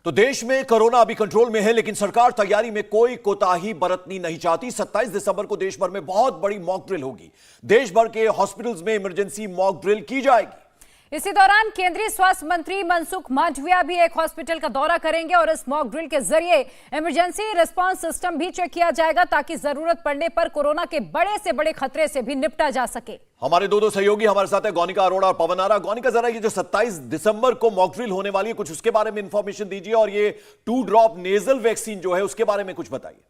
तो देश में कोरोना अभी कंट्रोल में है, लेकिन सरकार तैयारी में कोई कोताही बरतनी नहीं चाहती। 27 दिसंबर को देश भर में बहुत बड़ी मॉक ड्रिल होगी। देश भर के हॉस्पिटल्स में इमरजेंसी मॉक ड्रिल की जाएगी। इसी दौरान केंद्रीय स्वास्थ्य मंत्री मनसुख मांडविया भी एक हॉस्पिटल का दौरा करेंगे और इस मॉक ड्रिल के जरिए इमरजेंसी रिस्पांस सिस्टम भी चेक किया जाएगा, ताकि जरूरत पड़ने पर कोरोना के बड़े से बड़े खतरे से भी निपटा जा सके। हमारे दो सहयोगी हमारे साथ है, गौनिका अरोड़ा और पवन आरा। गौनिका, जरा ये जो 27 दिसंबर को मॉक ड्रिल होने वाली है, कुछ उसके बारे में इंफॉर्मेशन दीजिए, और ये 2 ड्रॉप नेजल वैक्सीन जो है उसके बारे में कुछ बताइए।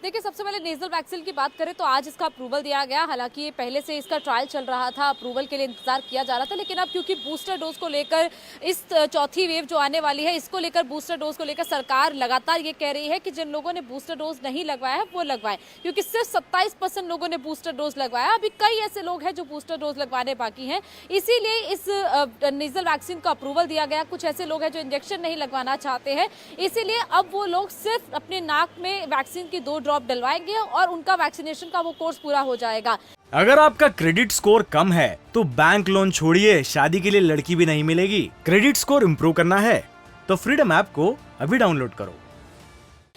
देखिए, सबसे पहले नेजल वैक्सीन की बात करें तो आज इसका अप्रूवल दिया गया। हालांकि ये पहले से इसका ट्रायल चल रहा था, अप्रूवल के लिए इंतजार किया जा रहा था, लेकिन अब क्योंकि बूस्टर डोज को लेकर इस चौथी वेव जो आने वाली है, इसको लेकर बूस्टर डोज को लेकर सरकार लगातार ये कह रही है कि जिन लोगों ने बूस्टर डोज नहीं लगवाया है वो लगवाएं, क्योंकि सिर्फ 27% लोगों ने बूस्टर डोज लगवाया। अभी कई ऐसे लोग हैं जो बूस्टर डोज लगवाने बाकी हैं, इसीलिए इस नेजल वैक्सीन का अप्रूवल दिया गया। कुछ ऐसे लोग हैं जो इंजेक्शन नहीं लगवाना चाहते हैं, इसीलिए अब वो लोग सिर्फ अपने नाक में वैक्सीन की 2 ड्रॉप डलवाएंगे और उनका वैक्सीनेशन का वो कोर्स पूरा हो जाएगा। अगर आपका क्रेडिट स्कोर कम है तो बैंक लोन छोड़िए, शादी के लिए लड़की भी नहीं मिलेगी। क्रेडिट स्कोर इम्प्रूव करना है तो फ्रीडम ऐप को अभी डाउनलोड करो।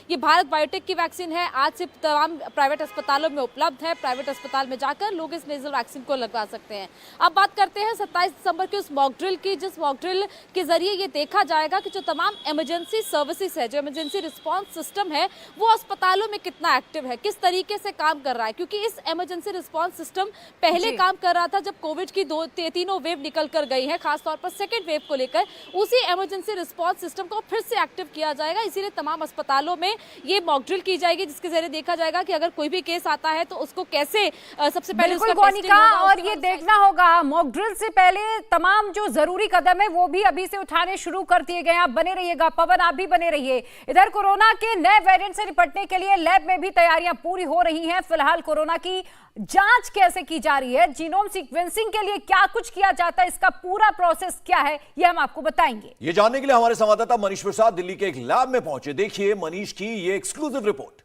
ये भारत बायोटेक की वैक्सीन है, आज से तमाम प्राइवेट अस्पतालों में उपलब्ध है। प्राइवेट अस्पताल में जाकर लोग इस नेजल वैक्सीन को लगवा सकते हैं। अब बात करते हैं 27 दिसंबर की उस मॉक ड्रिल की, जिस मॉक ड्रिल के जरिए ये देखा जाएगा कि जो तमाम इमरजेंसी सर्विसेज है, जो इमरजेंसी रिस्पांस सिस्टम है, वो अस्पतालों में कितना एक्टिव है, किस तरीके से काम कर रहा है। क्योंकि इस इमरजेंसी रिस्पांस सिस्टम पहले काम कर रहा था जब कोविड की तीनों वेव निकल कर गई है, खासतौर पर सेकेंड वेव को लेकर। उसी इमरजेंसी रिस्पांस सिस्टम को फिर से एक्टिव किया जाएगा, इसीलिए तमाम अस्पतालों में ये मॉक ड्रिल की जाएगी, जिसके जरिए देखा जाएगा कि अगर कोई भी केस आता है तो उसको कैसे सबसे पहले उसका टेस्टिंग होगा। और ये देखना होगा मॉक ड्रिल से पहले तमाम जो जरूरी कदम है वो भी अभी से उठाने शुरू कर दिए गए। आप बने रहिएगा, पवन आप भी बने रहिए। इधर कोरोना के नए वेरिएंट से निपटने के लिए लैब में भी तैयारियां पूरी हो रही हैं। फिलहाल कोरोना की जांच कैसे की जा रही है, जीनोम सीक्वेंसिंग के लिए क्या कुछ किया जाता है, इसका पूरा प्रोसेस क्या है, ये हम आपको बताएंगे। ये जानने के लिए हमारे संवाददाता मनीष प्रसाद दिल्ली के एक लैब में पहुंचे। देखिए मनीष की ये एक्सक्लूसिव रिपोर्ट।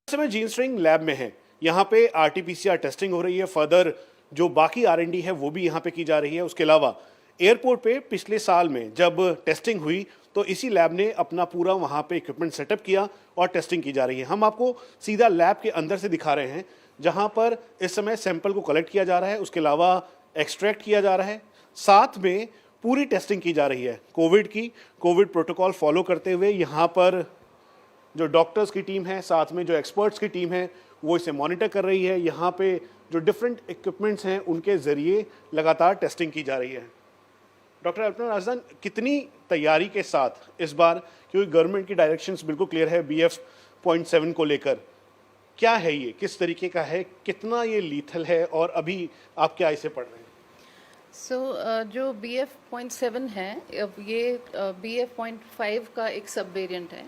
इस समय जीन स्ट्रिंग लैब में है। यहाँ पे आरटीपीसीआर टेस्टिंग हो रही है। फर्दर जो बाकी आरएनडी है वो भी यहाँ पे की जा रही है। उसके अलावा एयरपोर्ट पे पिछले साल में जब टेस्टिंग हुई तो इसी लैब ने अपना पूरा वहाँ पे इक्विपमेंट सेटअप किया और टेस्टिंग की जा रही है। हम आपको सीधा लैब के अंदर से दिखा रहे हैं, जहाँ पर इस समय सैंपल को कलेक्ट किया जा रहा है, उसके अलावा एक्सट्रैक्ट किया जा रहा है, साथ में पूरी टेस्टिंग की जा रही है कोविड प्रोटोकॉल फॉलो करते हुए। यहाँ पर जो डॉक्टर्स की टीम है, साथ में जो एक्सपर्ट्स की टीम है, वो इसे मॉनिटर कर रही है। यहाँ पे जो डिफरेंट इक्विपमेंट्स हैं उनके जरिए लगातार टेस्टिंग की जा रही है। डॉक्टर अल्पना राजदान, कितनी तैयारी के साथ इस बार, क्योंकि गवर्नमेंट की डायरेक्शंस बिल्कुल क्लियर है BF.7 को लेकर, क्या है ये, किस तरीके का है, कितना ये लीथल है और अभी आप क्या इसे पढ़ रहे हैं? जो BF.7 है ये BF.5 का एक सब वेरिएंट है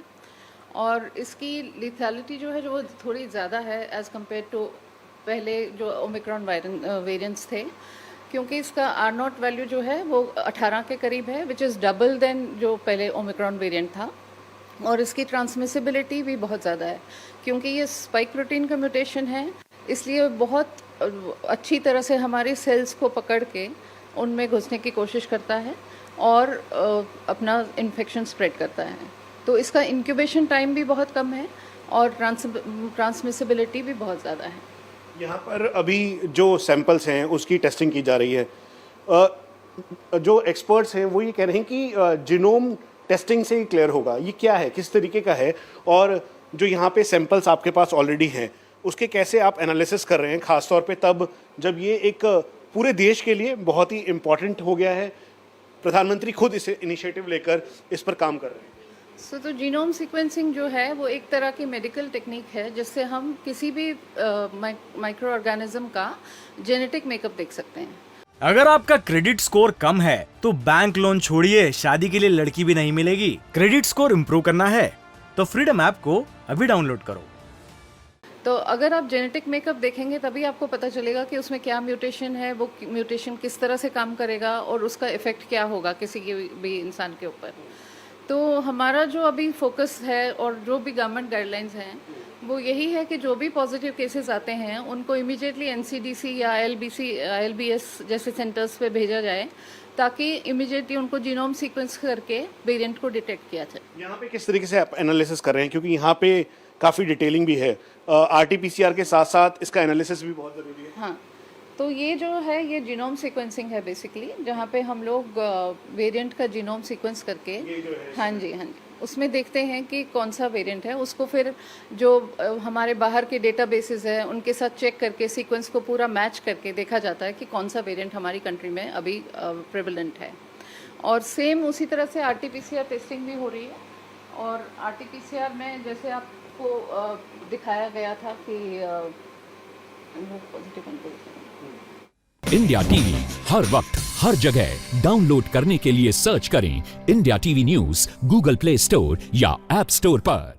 और इसकी लिथैलिटी जो है वो थोड़ी ज़्यादा है एज़ कम्पेयर टू पहले जो ओमिक्रॉन वेरिएंट्स थे, क्योंकि इसका R0 वैल्यू जो है वो 18 के करीब है, विच इज़ डबल देन जो पहले ओमिक्रॉन वेरिएंट था। और इसकी ट्रांसमिसिबिलिटी भी बहुत ज़्यादा है, क्योंकि ये स्पाइक प्रोटीन का म्यूटेशन है, इसलिए बहुत अच्छी तरह से हमारी सेल्स को पकड़ के उनमें घुसने की कोशिश करता है और अपना इन्फेक्शन स्प्रेड करता है। तो इसका इंक्यूबेशन टाइम भी बहुत कम है और ट्रांसमिसिबिलिटी भी बहुत ज़्यादा है। यहाँ पर अभी जो सैंपल्स हैं उसकी टेस्टिंग की जा रही है। जो एक्सपर्ट्स हैं वो ये कह रहे हैं कि जीनोम टेस्टिंग से ही क्लियर होगा। ये क्या है, किस तरीके का है, और जो यहाँ पे सैंपल्स आपके पास ऑलरेडी हैं उसके कैसे आप एनालिसिस कर रहे हैं, खासतौर पे तब जब ये एक पूरे देश के लिए बहुत ही इम्पॉर्टेंट हो गया है, प्रधानमंत्री खुद इसे इनिशिएटिव लेकर इस पर काम कर रहे हैं। तो जीनोम सीक्वेंसिंग जो है वो एक तरह की मेडिकल टेक्निक है जिससे हम किसी भी माइक्रो ऑर्गेनिज्म का जेनेटिक मेकअप देख सकते हैं। अगर आपका क्रेडिट स्कोर कम है तो बैंक लोन छोड़िए, शादी के लिए लड़की भी नहीं मिलेगी। क्रेडिट स्कोर इम्प्रूव करना है तो फ्रीडम ऐप को अभी डाउनलोड करो। तो अगर आप जेनेटिक मेकअप देखेंगे तभी आपको पता चलेगा कि उसमें क्या म्यूटेशन है, वो म्यूटेशन किस तरह से काम करेगा और उसका इफेक्ट क्या होगा किसी के भी इंसान के ऊपर। तो हमारा जो अभी फोकस है और जो भी गवर्नमेंट गाइडलाइंस हैं वो यही है कि जो भी पॉजिटिव केसेस आते हैं उनको इमीडिएटली एनसीडीसी या एलबीएस जैसे सेंटर्स पे भेजा जाए, ताकि इमीडिएटली उनको जीनोम सीक्वेंस करके वेरिएंट को डिटेक्ट किया जाए। यहाँ पे किस तरीके से आप एनालिसिस कर रहे हैं, क्योंकि यहाँ पे काफ़ी डिटेलिंग भी है, आरटीपीसीआर के साथ साथ इसका एनालिसिस भी बहुत ज़रूरी है। हाँ, तो ये जो है ये जीनोम सीक्वेंसिंग है बेसिकली, जहाँ पे हम लोग वेरिएंट का जीनोम सीक्वेंस करके हाँ जी उसमें देखते हैं कि कौन सा वेरिएंट है, उसको फिर जो हमारे बाहर के डेटाबेसेस है उनके साथ चेक करके सीक्वेंस को पूरा मैच करके देखा जाता है कि कौन सा वेरिएंट हमारी कंट्री में अभी प्रेवलेंट है। और सेम उसी तरह से आरटीपीसीआर टेस्टिंग भी हो रही है, और आरटीपीसीआर में जैसे आपको दिखाया गया था कि वो पॉजिटिव इंडिया टीवी हर वक्त हर जगह डाउनलोड करने के लिए सर्च करें India TV news Google play store या ऐप स्टोर पर।